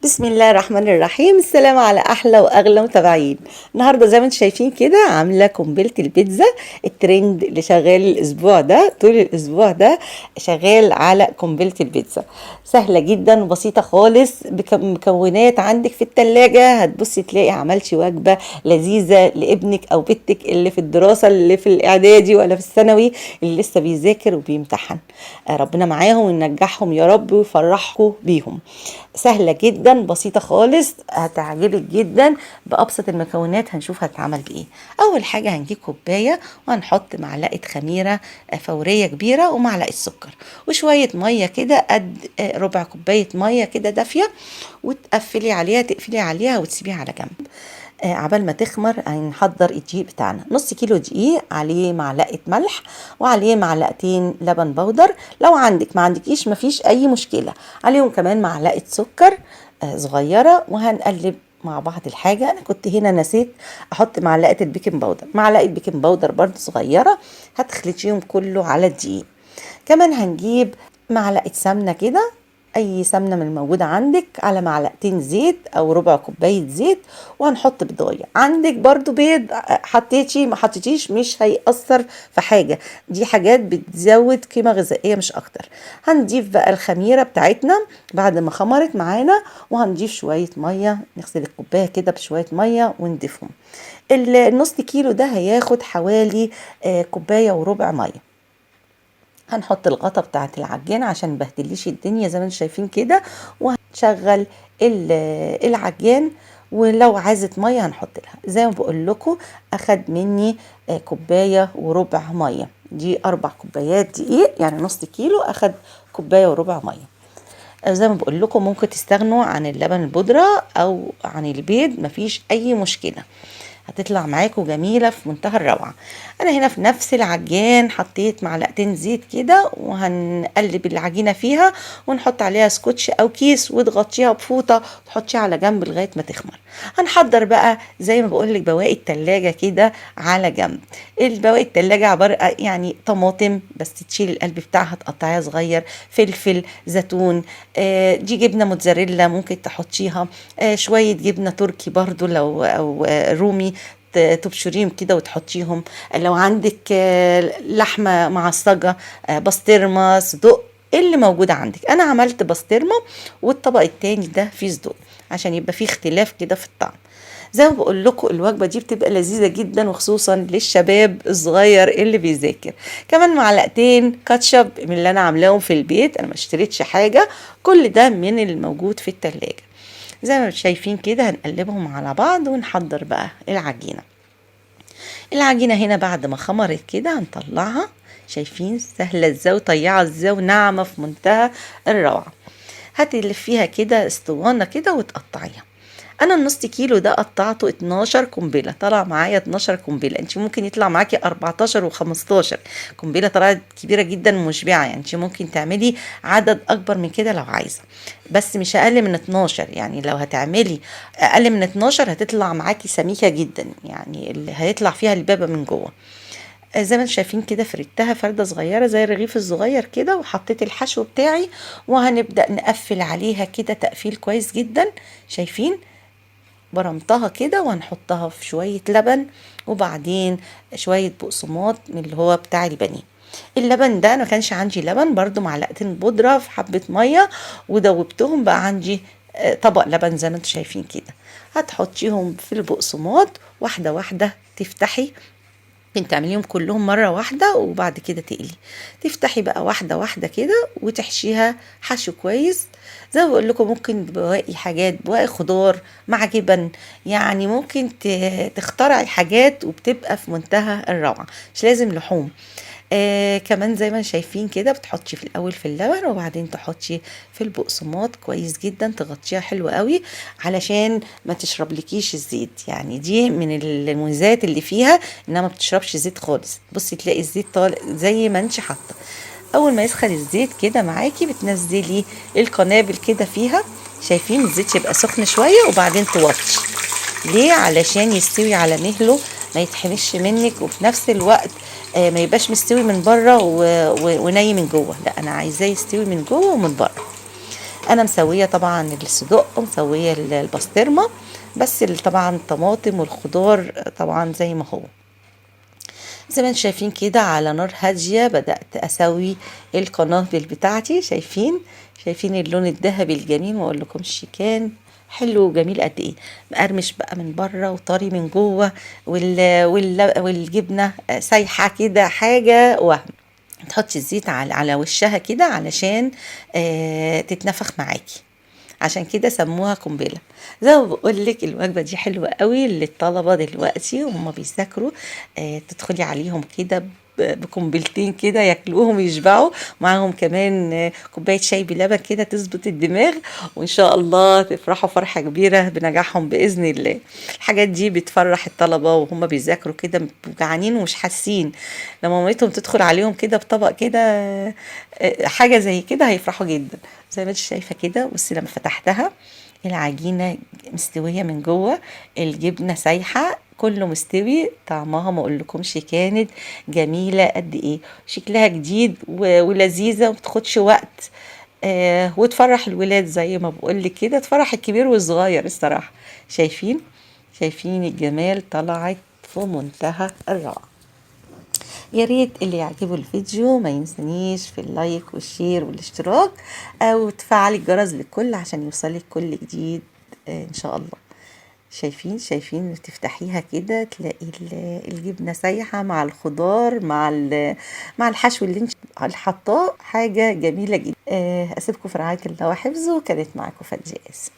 بسم الله الرحمن الرحيم. السلام على احلى واغلى متابعين. النهارده زي ما انتم شايفين كده عامله قنبله البيتزا، الترند اللي شغال الاسبوع ده، طول الاسبوع ده شغال على قنبله البيتزا. سهله جدا وبسيطه خالص، بمكونات عندك في التلاجة هتبصي تلاقي عملتي وجبه لذيذه لابنك او بنتك اللي في الدراسه، اللي في الاعدادي ولا في الثانوي، اللي لسه بيذاكر وبيمتحن. ربنا معاهم وينجحهم يا رب ويفرحكم بيهم. سهلة جدا بسيطة خالص، هتعجبك جدا. بأبسط المكونات هنشوف هتتعمل بإيه. أول حاجة هنجيب كوباية وهنحط معلقة خميرة فورية كبيرة ومعلقة سكر وشوية مية كده قد ربع كوباية مية كده دافية، وتقفلي عليها تقفلي عليها وتسيبيها على جنب. عبال ما تخمر هنحضر الدقيق بتاعنا. نص كيلو دقيق، عليه معلقة ملح وعليه معلقتين لبن بودر. لو عندك ما عندكيش مفيش اي مشكلة، عليهم كمان معلقة سكر صغيرة، وهنقلب مع بعض الحاجة. انا كنت هنا نسيت احط معلقة البيكنج باودر، معلقة بيكنج باودر برضو صغيرة، هتخلطيهم كله على الدقيق. كمان هنجيب معلقة سمنة كده، اي سمنه من الموجوده عندك، على معلقتين زيت او ربع كوبايه زيت، وهنحط بيضايه. عندك برضو بيض حطيتي ما حطيتيش مش هيأثر في حاجه، دي حاجات بتزود قيمه غذائيه مش اكتر. هنضيف بقى الخميره بتاعتنا بعد ما خمرت معانا، وهنضيف شويه ميه، نغسل الكوبايه كده بشويه ميه ونضيفهم. النص كيلو ده هياخد حوالي كوبايه وربع ميه. هنحط الغطا بتاعت العجين عشان مبهدليش الدنيا زي ما انتم شايفين كده، وهنشغل العجين. ولو عايزة مية هنحط لها زي ما بقول لكم. اخد مني كوباية وربع مية، دي 4 كوبايات دقيق، يعني نص كيلو اخد كوباية وربع مية. زي ما بقول لكم ممكن تستغنوا عن اللبن البودرة او عن البيض، مفيش اي مشكلة، هتطلع معاكم جميلة في منتهى الروعة. انا هنا في نفس العجان حطيت معلقتين زيت كده، وهنقلب العجينة فيها ونحط عليها سكوتش او كيس وتغطيها بفوطة وتحطيها على جنب لغاية ما تخمر. هنحضر بقى زي ما بقول لك بواقي التلاجة كده على جنب. البواقي التلاجة عبارة يعني طماطم بس تشيل القلب بتاعها تقطعيها صغير، فلفل، زيتون، دي جبنة موتزاريلا ممكن تحطيها، شوية جبنة تركي برضو لو او رومي تبشريهم كده وتحطيهم. لو عندك لحمة معصجة، بسطرمة، صدق، اللي موجود عندك. انا عملت بسطرمة، والطبق التاني ده فيه صدق عشان يبقى فيه اختلاف كده في الطعم. زي ما بقول لكم الوجبه دي بتبقى لذيذه جدا، وخصوصا للشباب الصغير اللي بيذاكر. كمان معلقتين كاتشب من اللي انا عاملاهم في البيت، انا ما اشتريتش حاجه، كل ده من الموجود في التلاجة. زي ما شايفين كده هنقلبهم على بعض ونحضر بقى العجينة. العجينة هنا بعد ما خمرت كده هنطلعها، شايفين سهلة ازاي وطيعة ازاي وناعمة في منتهى الروعة. هتلفيها كده اسطوانة كده وتقطعيها. انا النص كيلو ده قطعته 12 قنبله، طلع معايا 12 قنبله. انت ممكن يطلع معاكي 14 و15 قنبله، طلعت كبيره جدا ومشبعه. يعني انت ممكن تعملي عدد اكبر من كده لو عايزه، بس مش اقل من 12. يعني لو هتعملي اقل من 12 هتطلع معاكي سميكه جدا، يعني اللي هيطلع فيها البابه من جوه. زي ما انتم شايفين كده فردتها فردة صغيرة زي الرغيف الصغير كده، وحطيت الحشو بتاعي، وهنبدأ نقفل عليها كده تقفيل كويس جدا. شايفين برمتها كده، وهنحطها في شوية لبن، وبعدين شوية بقسماط من اللي هو بتاع البانيه. اللبن ده انا ما كانش عندي لبن، برضو معلقتين بودرة في حبة مية ودوبتهم، بقى عندي طبق لبن زي ما انتم شايفين كده. هتحطيهم في البقسماط واحدة واحدة، تفتحي، ممكن تعمليهم كلهم مرة واحدة وبعد كده تقلي. تفتحي بقى واحدة واحدة كده وتحشيها حشو كويس. زي ما بقول لكم ممكن بواقي حاجات، بواقي خضار مع جبن، يعني ممكن تخترعي حاجات وبتبقى في منتهى الروعة، مش لازم لحوم. كمان زي ما شايفين كده بتحطي في الاول في اللبن، وبعدين تحطي في البقسماط كويس جدا، تغطيها حلو قوي علشان ما تشربلكيش الزيت. يعني دي من الميزات اللي فيها انها ما بتشربش زيت خالص. بصي تلاقي الزيت طالع زي ما انت حاطه. اول ما يسخن الزيت كده معاكي بتنزلي القنابل كده فيها، شايفين الزيت يبقى سخن شويه وبعدين توطي. ليه؟ علشان يستوي على مهله، ما يتحمش منك، وفي نفس الوقت ما يبقاش مستوي من بره وني من جوه. لا، انا عايزاه يستوي من جوه ومن بره. انا مسويه طبعا الصدق ومسويه البسطرمه، بس طبعا الطماطم والخضار طبعا زي ما هو. زي ما انتم شايفين كده على نار هاديه بدات اسوي القنابل بتاعتي. شايفين اللون الذهبي الجميل، ما اقولكمش كان حلو وجميل قد ايه. مقرمش بقى من بره وطري من جوه، والجبنه سايحه كده حاجه وهم. تحطي الزيت على وشها كده علشان تتنفخ معاكي، عشان كده سموها قنبله. زي ما بقول لك الوجبه دي حلوه قوي للطلبه دلوقتي وهم بيذاكروا. تدخلي عليهم كده بقنبلتين كده ياكلوهم يشبعوا، معاهم كمان كوبايه شاي بلبن كده تظبط الدماغ، وان شاء الله تفرحوا فرحه كبيره بنجاحهم باذن الله. الحاجات دي بتفرح الطلبه وهم بيذاكروا كده جعانين ومش حاسين، لما مامتهم تدخل عليهم كده بطبق كده حاجه زي كده هيفرحوا جدا. زي ما انت شايفه كده، بس لما فتحتها العجينه مستويه من جوه، الجبنه سايحه، كله مستوي. طعمها ما اقولكمش كانت جميله قد ايه، شكلها جديد ولذيذه ومتاخدش وقت. وتفرح الولاد زي ما بقولك كده، تفرح الكبير والصغير الصراحه. شايفين الجمال، طلعت في منتهى الروعه. يا ريت اللي يعجبه الفيديو ما ينسانيش في اللايك والشير والاشتراك، او تفعلي الجرس للكل عشان يوصلك كل جديد ان شاء الله. شايفين تفتحيها كده تلاقي الجبنه سايحه مع الخضار مع الحشو اللي انت حطاه، حاجه جميله جدا. اسيبكم في رعايه الله وحفظه. كانت معاكم فادية قاسم.